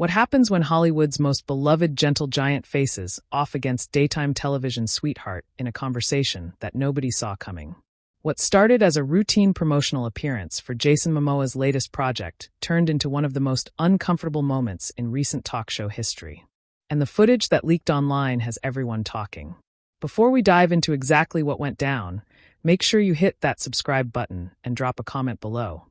What happens when Hollywood's most beloved gentle giant faces off against daytime television sweetheart in a conversation that nobody saw coming? What started as a routine promotional appearance for Jason Momoa's latest project turned into one of the most uncomfortable moments in recent talk show history. And the footage that leaked online has everyone talking. Before we dive into exactly what went down, make sure you hit that subscribe button and drop a comment below,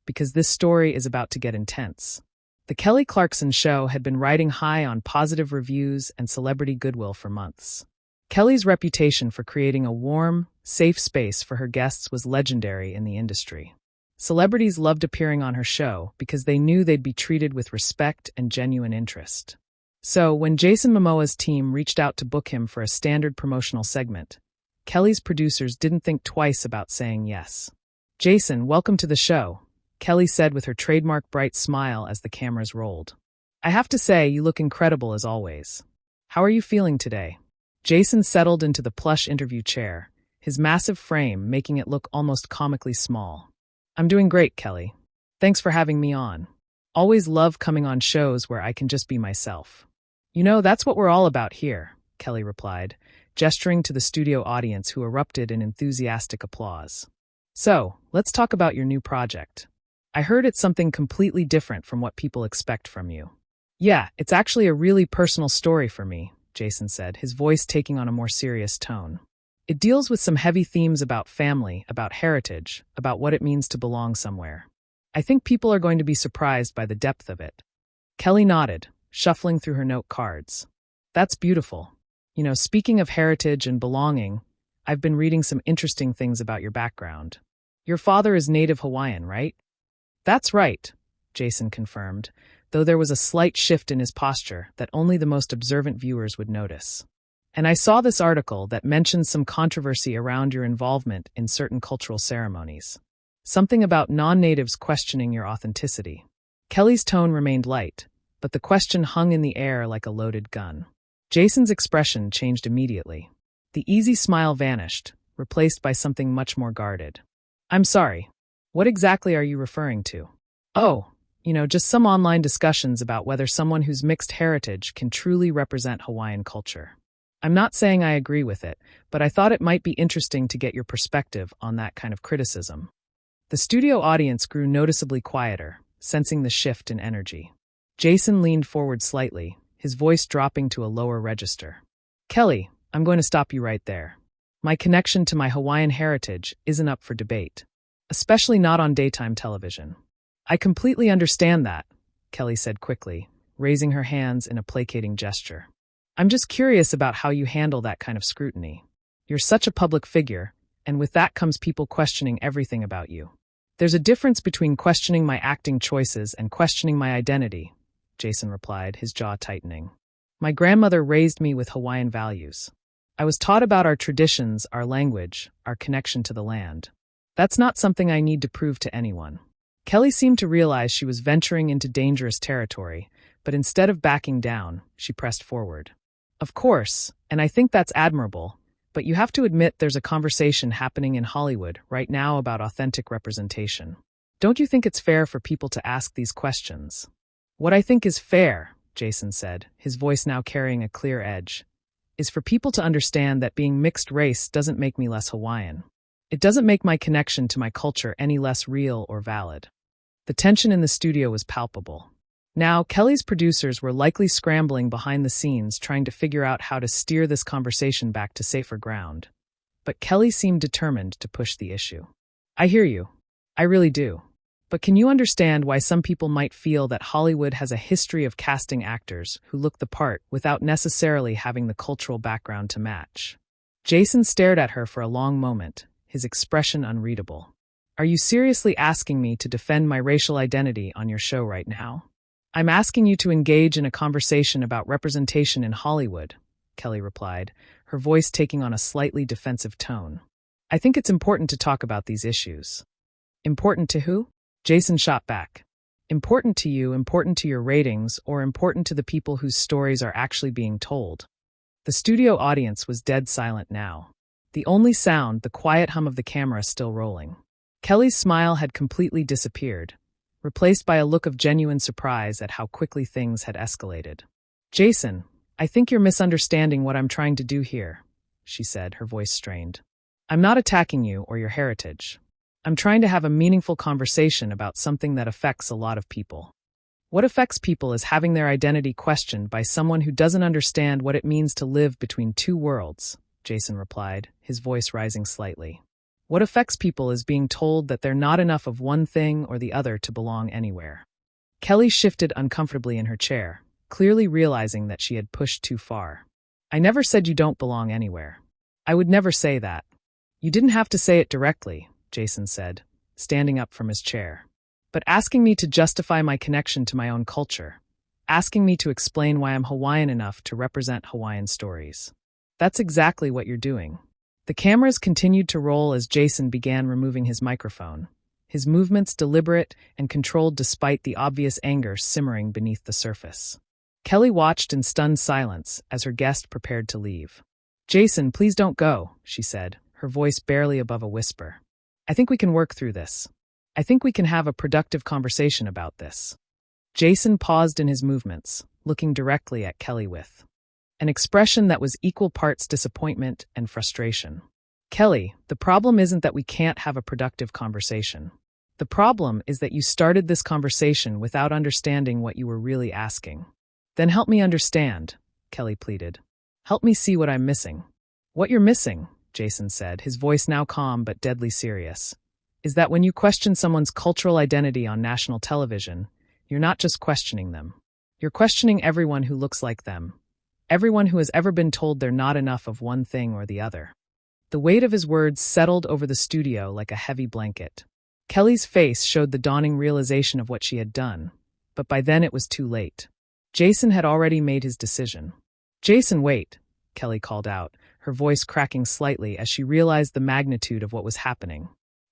because this story is about to get intense. The Kelly Clarkson show had been riding high on positive reviews and celebrity goodwill for months. Kelly's reputation for creating a warm, safe space for her guests was legendary in the industry. Celebrities loved appearing on her show because they knew they'd be treated with respect and genuine interest. So, when Jason Momoa's team reached out to book him for a standard promotional segment, Kelly's producers didn't think twice about saying yes. "Jason, welcome to the show," Kelly said with her trademark bright smile as the cameras rolled. "I have to say, you look incredible as always. How are you feeling today?" Jason settled into the plush interview chair, his massive frame making it look almost comically small. "I'm doing great, Kelly. Thanks for having me on. Always love coming on shows where I can just be myself." "You know, that's what we're all about here," Kelly replied, gesturing to the studio audience who erupted in enthusiastic applause. "So, let's talk about your new project. I heard it's something completely different from what people expect from you." "Yeah, it's actually a really personal story for me," Jason said, his voice taking on a more serious tone. "It deals with some heavy themes about family, about heritage, about what it means to belong somewhere. I think people are going to be surprised by the depth of it." Kelly nodded, shuffling through her note cards. "That's beautiful. You know, speaking of heritage and belonging, I've been reading some interesting things about your background. Your father is native Hawaiian, right?" "That's right," Jason confirmed, though there was a slight shift in his posture that only the most observant viewers would notice. "And I saw this article that mentions some controversy around your involvement in certain cultural ceremonies. Something about non-natives questioning your authenticity." Kelly's tone remained light, but the question hung in the air like a loaded gun. Jason's expression changed immediately. The easy smile vanished, replaced by something much more guarded. "I'm sorry. What exactly are you referring to?" "Oh, just some online discussions about whether someone who's mixed heritage can truly represent Hawaiian culture. I'm not saying I agree with it, but I thought it might be interesting to get your perspective on that kind of criticism." The studio audience grew noticeably quieter, sensing the shift in energy. Jason leaned forward slightly, his voice dropping to a lower register. "Kelly, I'm going to stop you right there. My connection to my Hawaiian heritage isn't up for debate, especially not on daytime television." "I completely understand that," Kelly said quickly, raising her hands in a placating gesture. "I'm just curious about how you handle that kind of scrutiny. You're such a public figure, and with that comes people questioning everything about you." "There's a difference between questioning my acting choices and questioning my identity," Jason replied, his jaw tightening. "My grandmother raised me with Hawaiian values. I was taught about our traditions, our language, our connection to the land. That's not something I need to prove to anyone." Kelly seemed to realize she was venturing into dangerous territory, but instead of backing down, she pressed forward. "Of course, and I think that's admirable, but you have to admit there's a conversation happening in Hollywood right now about authentic representation. Don't you think it's fair for people to ask these questions?" "What I think is fair," Jason said, his voice now carrying a clear edge, "is for people to understand that being mixed race doesn't make me less Hawaiian. It doesn't make my connection to my culture any less real or valid." The tension in the studio was palpable. Now, Kelly's producers were likely scrambling behind the scenes trying to figure out how to steer this conversation back to safer ground. But Kelly seemed determined to push the issue. "I hear you. I really do. But can you understand why some people might feel that Hollywood has a history of casting actors who look the part without necessarily having the cultural background to match?" Jason stared at her for a long moment, his expression unreadable. "Are you seriously asking me to defend my racial identity on your show right now?" "I'm asking you to engage in a conversation about representation in Hollywood," Kelly replied, her voice taking on a slightly defensive tone. "I think it's important to talk about these issues." "Important to who?" Jason shot back. "Important to you, important to your ratings, or important to the people whose stories are actually being told?" The studio audience was dead silent now. The only sound, the quiet hum of the camera still rolling. Kelly's smile had completely disappeared, replaced by a look of genuine surprise at how quickly things had escalated. "Jason, I think you're misunderstanding what I'm trying to do here," she said, her voice strained. "I'm not attacking you or your heritage. I'm trying to have a meaningful conversation about something that affects a lot of people." "What affects people is having their identity questioned by someone who doesn't understand what it means to live between two worlds," Jason replied, his voice rising slightly. "What affects people is being told that they're not enough of one thing or the other to belong anywhere." Kelly shifted uncomfortably in her chair, clearly realizing that she had pushed too far. "I never said you don't belong anywhere. I would never say that." "You didn't have to say it directly," Jason said, standing up from his chair. "But asking me to justify my connection to my own culture, asking me to explain why I'm Hawaiian enough to represent Hawaiian stories. That's exactly what you're doing." The cameras continued to roll as Jason began removing his microphone, his movements deliberate and controlled despite the obvious anger simmering beneath the surface. Kelly watched in stunned silence as her guest prepared to leave. "Jason, please don't go," she said, her voice barely above a whisper. "I think we can work through this. I think we can have a productive conversation about this." Jason paused in his movements, looking directly at Kelly with an expression that was equal parts disappointment and frustration. "Kelly, the problem isn't that we can't have a productive conversation. The problem is that you started this conversation without understanding what you were really asking." "Then help me understand," Kelly pleaded. "Help me see what I'm missing." "What you're missing," Jason said, his voice now calm but deadly serious, "is that when you question someone's cultural identity on national television, you're not just questioning them. You're questioning everyone who looks like them. Everyone who has ever been told they're not enough of one thing or the other." The weight of his words settled over the studio like a heavy blanket. Kelly's face showed the dawning realization of what she had done, but by then it was too late. Jason had already made his decision. "Jason, wait," Kelly called out, her voice cracking slightly as she realized the magnitude of what was happening.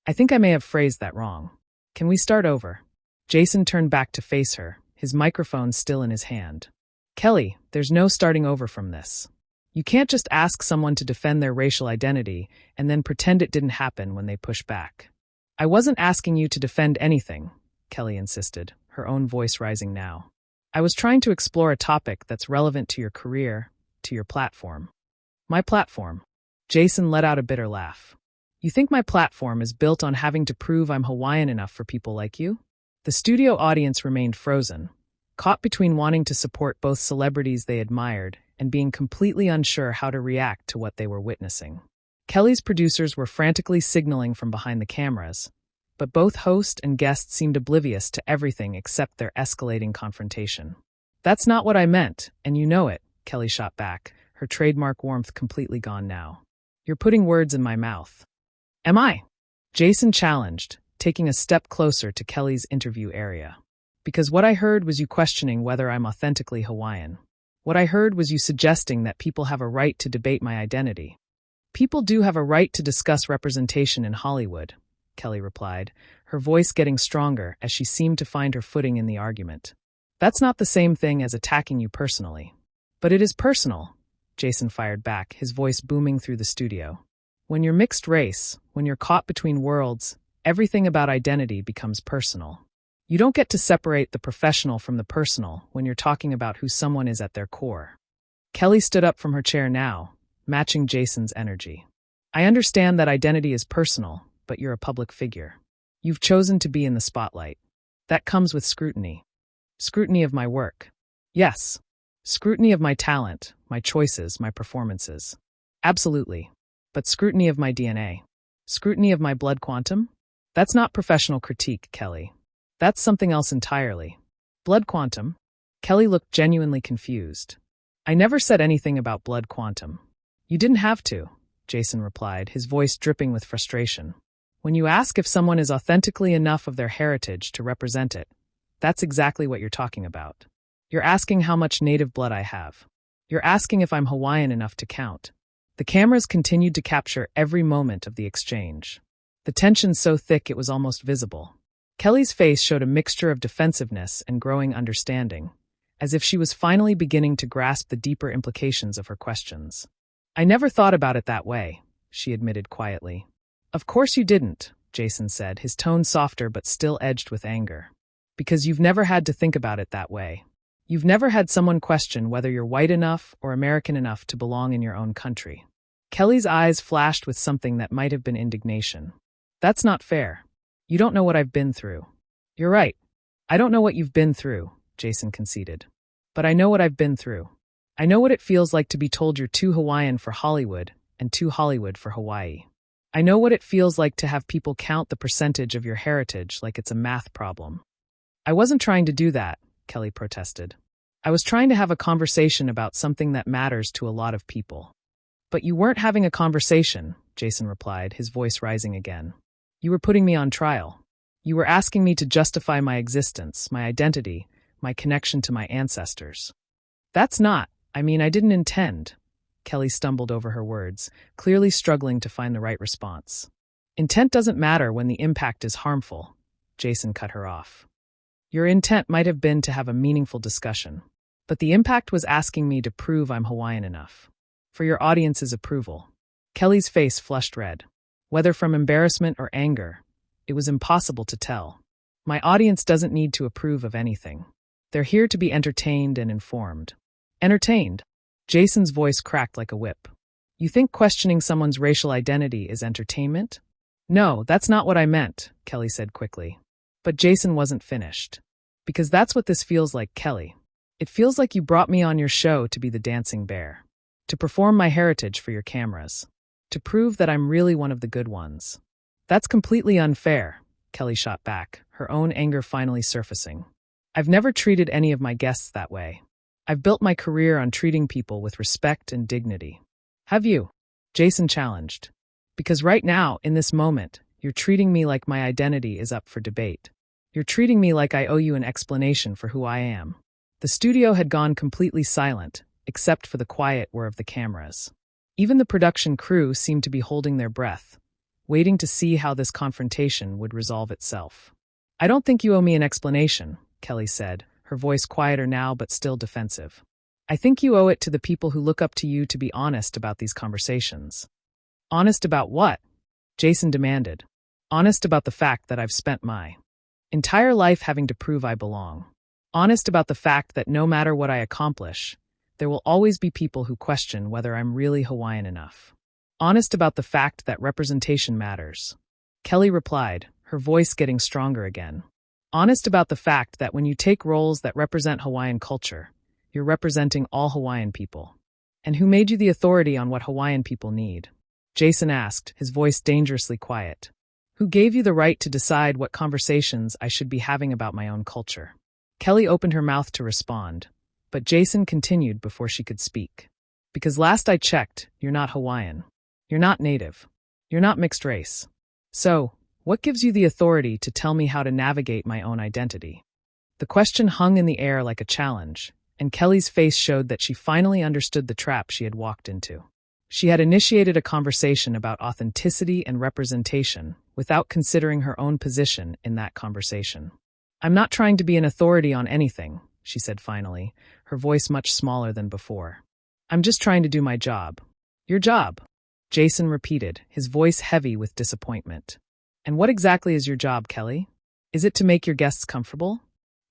"I think I may have phrased that wrong. Can we start over?" Jason turned back to face her, his microphone still in his hand. "Kelly, there's no starting over from this. You can't just ask someone to defend their racial identity and then pretend it didn't happen when they push back." "I wasn't asking you to defend anything," Kelly insisted, her own voice rising now. "I was trying to explore a topic that's relevant to your career, to your platform." "My platform?" Jason let out a bitter laugh. "You think my platform is built on having to prove I'm Hawaiian enough for people like you?" The studio audience remained frozen, caught between wanting to support both celebrities they admired and being completely unsure how to react to what they were witnessing. Kelly's producers were frantically signaling from behind the cameras, but both host and guest seemed oblivious to everything except their escalating confrontation. "That's not what I meant, and you know it," Kelly shot back, her trademark warmth completely gone now. "You're putting words in my mouth." "Am I?" Jason challenged, taking a step closer to Kelly's interview area. "Because what I heard was you questioning whether I'm authentically Hawaiian. What I heard was you suggesting that people have a right to debate my identity." "People do have a right to discuss representation in Hollywood," Kelly replied, her voice getting stronger as she seemed to find her footing in the argument. "That's not the same thing as attacking you personally." "But it is personal," Jason fired back, his voice booming through the studio. "When you're mixed race, when you're caught between worlds, everything about identity becomes personal. You don't get to separate the professional from the personal when you're talking about who someone is at their core." Kelly stood up from her chair now, matching Jason's energy. "I understand that identity is personal, but you're a public figure. You've chosen to be in the spotlight. That comes with scrutiny. Scrutiny of my work. Yes. Scrutiny of my talent, my choices, my performances. Absolutely. But scrutiny of my DNA. Scrutiny of my blood quantum? That's not professional critique, Kelly. That's something else entirely." "Blood quantum?" Kelly looked genuinely confused. "I never said anything about blood quantum." "You didn't have to," Jason replied, his voice dripping with frustration. "When you ask if someone is authentically enough of their heritage to represent it, that's exactly what you're talking about. You're asking how much native blood I have. You're asking if I'm Hawaiian enough to count." The cameras continued to capture every moment of the exchange, the tension so thick it was almost visible. Kelly's face showed a mixture of defensiveness and growing understanding, as if she was finally beginning to grasp the deeper implications of her questions. "I never thought about it that way," she admitted quietly. "Of course you didn't," Jason said, his tone softer but still edged with anger. Because you've never had to think about it that way. You've never had someone question whether you're white enough or American enough to belong in your own country. Kelly's eyes flashed with something that might have been indignation. That's not fair. You don't know what I've been through. You're right. I don't know what you've been through, Jason conceded. But I know what I've been through. I know what it feels like to be told you're too Hawaiian for Hollywood and too Hollywood for Hawaii. I know what it feels like to have people count the percentage of your heritage like it's a math problem. I wasn't trying to do that, Kelly protested. I was trying to have a conversation about something that matters to a lot of people. But you weren't having a conversation, Jason replied, his voice rising again. You were putting me on trial. You were asking me to justify my existence, my identity, my connection to my ancestors. I didn't intend. Kelly stumbled over her words, clearly struggling to find the right response. Intent doesn't matter when the impact is harmful, Jason cut her off. Your intent might have been to have a meaningful discussion, but the impact was asking me to prove I'm Hawaiian enough. For your audience's approval. Kelly's face flushed red. Whether from embarrassment or anger, it was impossible to tell. My audience doesn't need to approve of anything. They're here to be entertained and informed. Entertained? Jason's voice cracked like a whip. You think questioning someone's racial identity is entertainment? No, that's not what I meant, Kelly said quickly. But Jason wasn't finished. Because that's what this feels like, Kelly. It feels like you brought me on your show to be the dancing bear. To perform my heritage for your cameras. To prove that I'm really one of the good ones. That's completely unfair, Kelly shot back, her own anger finally surfacing. I've never treated any of my guests that way. I've built my career on treating people with respect and dignity. Have you? Jason challenged. Because right now, in this moment, you're treating me like my identity is up for debate. You're treating me like I owe you an explanation for who I am. The studio had gone completely silent, except for the quiet whir of the cameras. Even the production crew seemed to be holding their breath, waiting to see how this confrontation would resolve itself. I don't think you owe me an explanation, Kelly said, her voice quieter now but still defensive. I think you owe it to the people who look up to you to be honest about these conversations. Honest about what? Jason demanded. Honest about the fact that I've spent my entire life having to prove I belong. Honest about the fact that no matter what I accomplish, there will always be people who question whether I'm really Hawaiian enough. Honest about the fact that representation matters. Kelly replied, her voice getting stronger again. Honest about the fact that when you take roles that represent Hawaiian culture, you're representing all Hawaiian people. And who made you the authority on what Hawaiian people need? Jason asked, his voice dangerously quiet. Who gave you the right to decide what conversations I should be having about my own culture? Kelly opened her mouth to respond, but Jason continued before she could speak. Because last I checked, you're not Hawaiian. You're not native. You're not mixed race. So, what gives you the authority to tell me how to navigate my own identity? The question hung in the air like a challenge, and Kelly's face showed that she finally understood the trap she had walked into. She had initiated a conversation about authenticity and representation without considering her own position in that conversation. I'm not trying to be an authority on anything, she said finally, her voice much smaller than before. I'm just trying to do my job. Your job, Jason repeated, his voice heavy with disappointment. And what exactly is your job, Kelly? Is it to make your guests comfortable?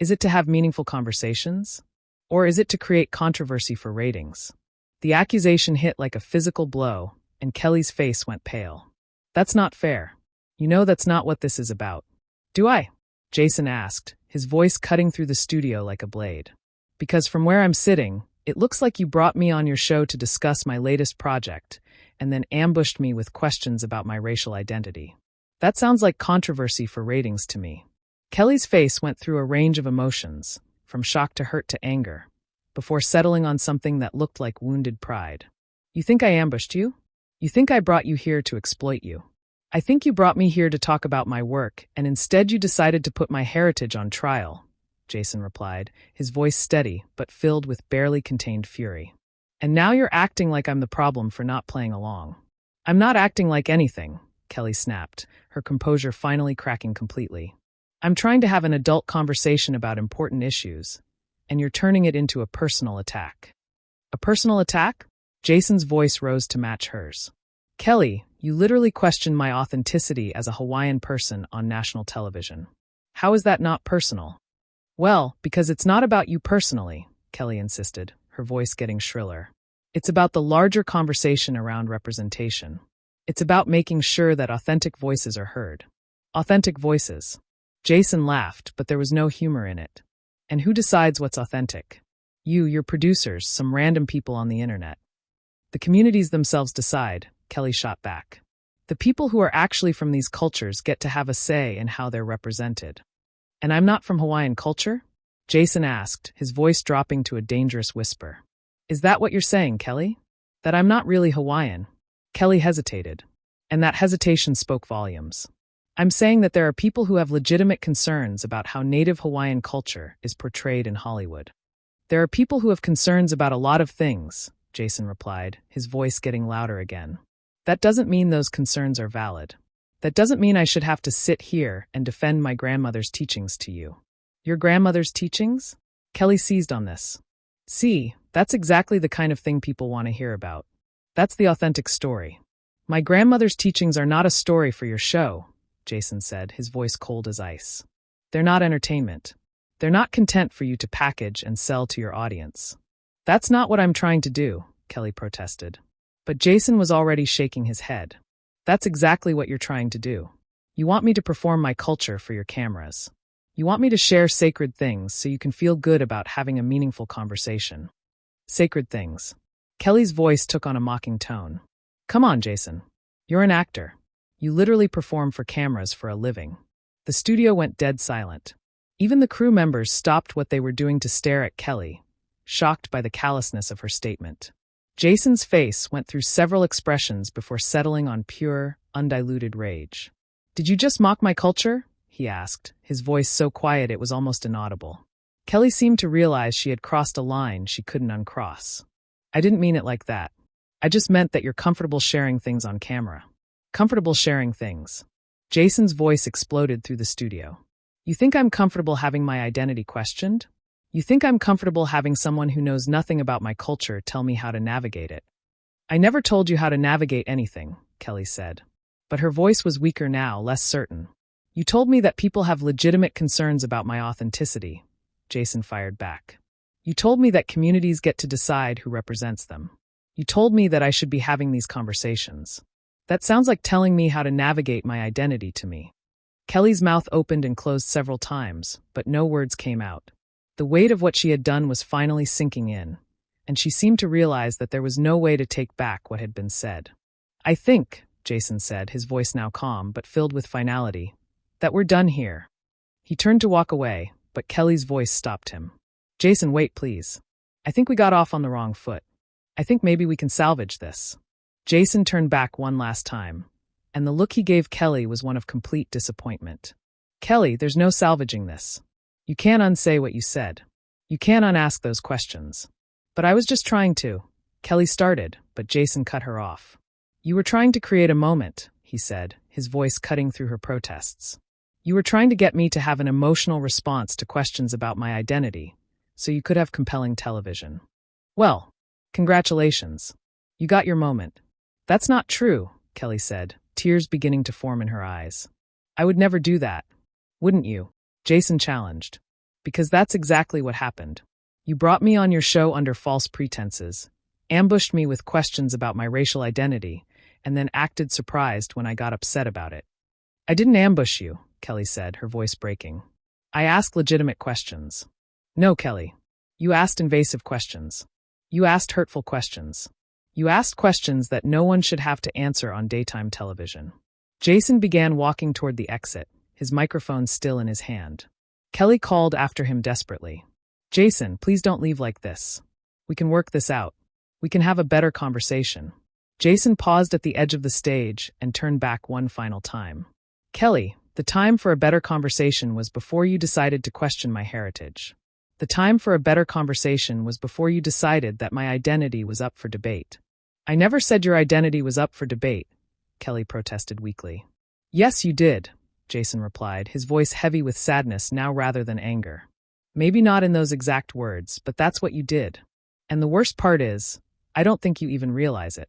Is it to have meaningful conversations? Or is it to create controversy for ratings? The accusation hit like a physical blow, and Kelly's face went pale. That's not fair. You know that's not what this is about. Do I? Jason asked, his voice cutting through the studio like a blade. Because from where I'm sitting, it looks like you brought me on your show to discuss my latest project, and then ambushed me with questions about my racial identity. That sounds like controversy for ratings to me. Kelly's face went through a range of emotions, from shock to hurt to anger, before settling on something that looked like wounded pride. You think I ambushed you? You think I brought you here to exploit you? I think you brought me here to talk about my work, and instead you decided to put my heritage on trial, Jason replied, his voice steady but filled with barely contained fury. And now you're acting like I'm the problem for not playing along. I'm not acting like anything, Kelly snapped, her composure finally cracking completely. I'm trying to have an adult conversation about important issues, and you're turning it into a personal attack. A personal attack? Jason's voice rose to match hers. Kelly, you literally questioned my authenticity as a Hawaiian person on national television. How is that not personal? Well, because it's not about you personally, Kelly insisted, her voice getting shriller. It's about the larger conversation around representation. It's about making sure that authentic voices are heard. Authentic voices. Jason laughed, but there was no humor in it. And who decides what's authentic? You, your producers, some random people on the internet. The communities themselves decide, Kelly shot back. The people who are actually from these cultures get to have a say in how they're represented. And I'm not from Hawaiian culture? Jason asked, his voice dropping to a dangerous whisper. Is that what you're saying, Kelly? That I'm not really Hawaiian? Kelly hesitated, and that hesitation spoke volumes. I'm saying that there are people who have legitimate concerns about how Native Hawaiian culture is portrayed in Hollywood. There are people who have concerns about a lot of things, Jason replied, his voice getting louder again. That doesn't mean those concerns are valid. That doesn't mean I should have to sit here and defend my grandmother's teachings to you. Your grandmother's teachings? Kelly seized on this. See, that's exactly the kind of thing people want to hear about. That's the authentic story. My grandmother's teachings are not a story for your show, Jason said, his voice cold as ice. They're not entertainment. They're not content for you to package and sell to your audience. That's not what I'm trying to do, Kelly protested. But Jason was already shaking his head. That's exactly what you're trying to do. You want me to perform my culture for your cameras. You want me to share sacred things so you can feel good about having a meaningful conversation. Sacred things. Kelly's voice took on a mocking tone. Come on, Jason. You're an actor. You literally perform for cameras for a living. The studio went dead silent. Even the crew members stopped what they were doing to stare at Kelly, shocked by the callousness of her statement. Jason's face went through several expressions before settling on pure, undiluted rage. Did you just mock my culture? He asked, his voice so quiet it was almost inaudible. Kelly seemed to realize she had crossed a line she couldn't uncross. I didn't mean it like that. I just meant that you're comfortable sharing things on camera. Comfortable sharing things. Jason's voice exploded through the studio. You think I'm comfortable having my identity questioned? You think I'm comfortable having someone who knows nothing about my culture tell me how to navigate it? I never told you how to navigate anything, Kelly said. But her voice was weaker now, less certain. You told me that people have legitimate concerns about my authenticity, Jason fired back. You told me that communities get to decide who represents them. You told me that I should be having these conversations. That sounds like telling me how to navigate my identity to me. Kelly's mouth opened and closed several times, but no words came out. The weight of what she had done was finally sinking in, and she seemed to realize that there was no way to take back what had been said. I think, Jason said, his voice now calm but filled with finality, that we're done here. He turned to walk away, but Kelly's voice stopped him. Jason, wait, please. I think we got off on the wrong foot. I think maybe we can salvage this. Jason turned back one last time, and the look he gave Kelly was one of complete disappointment. Kelly, there's no salvaging this. You can't unsay what you said. You can't unask those questions. But I was just trying to. Kelly started, but Jason cut her off. You were trying to create a moment, he said, his voice cutting through her protests. You were trying to get me to have an emotional response to questions about my identity, so you could have compelling television. Well, congratulations. You got your moment. That's not true, Kelly said, tears beginning to form in her eyes. I would never do that. Wouldn't you? Jason challenged. Because that's exactly what happened. You brought me on your show under false pretenses, ambushed me with questions about my racial identity, and then acted surprised when I got upset about it. I didn't ambush you, Kelly said, her voice breaking. I asked legitimate questions. No, Kelly. You asked invasive questions. You asked hurtful questions. You asked questions that no one should have to answer on daytime television. Jason began walking toward the exit, his microphone still in his hand. Kelly called after him desperately. Jason, please don't leave like this. We can work this out. We can have a better conversation. Jason paused at the edge of the stage and turned back one final time. Kelly, the time for a better conversation was before you decided to question my heritage. The time for a better conversation was before you decided that my identity was up for debate. I never said your identity was up for debate, Kelly protested weakly. Yes, you did, Jason replied, his voice heavy with sadness now rather than anger. Maybe not in those exact words, but that's what you did. And the worst part is, I don't think you even realize it.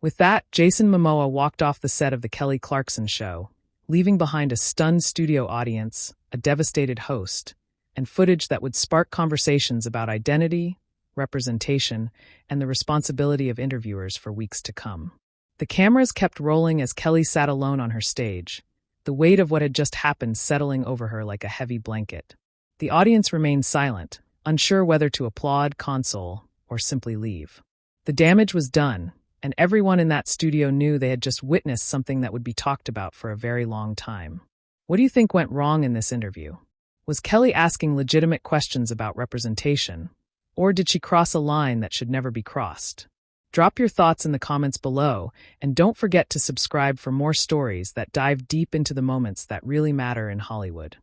With that, Jason Momoa walked off the set of the Kelly Clarkson show, leaving behind a stunned studio audience, a devastated host, and footage that would spark conversations about identity, representation, and the responsibility of interviewers for weeks to come. The cameras kept rolling as Kelly sat alone on her stage, the weight of what had just happened settling over her like a heavy blanket. The audience remained silent, unsure whether to applaud, console, or simply leave. The damage was done, and everyone in that studio knew they had just witnessed something that would be talked about for a very long time. What do you think went wrong in this interview? Was Kelly asking legitimate questions about representation, or did she cross a line that should never be crossed? Drop your thoughts in the comments below, and don't forget to subscribe for more stories that dive deep into the moments that really matter in Hollywood.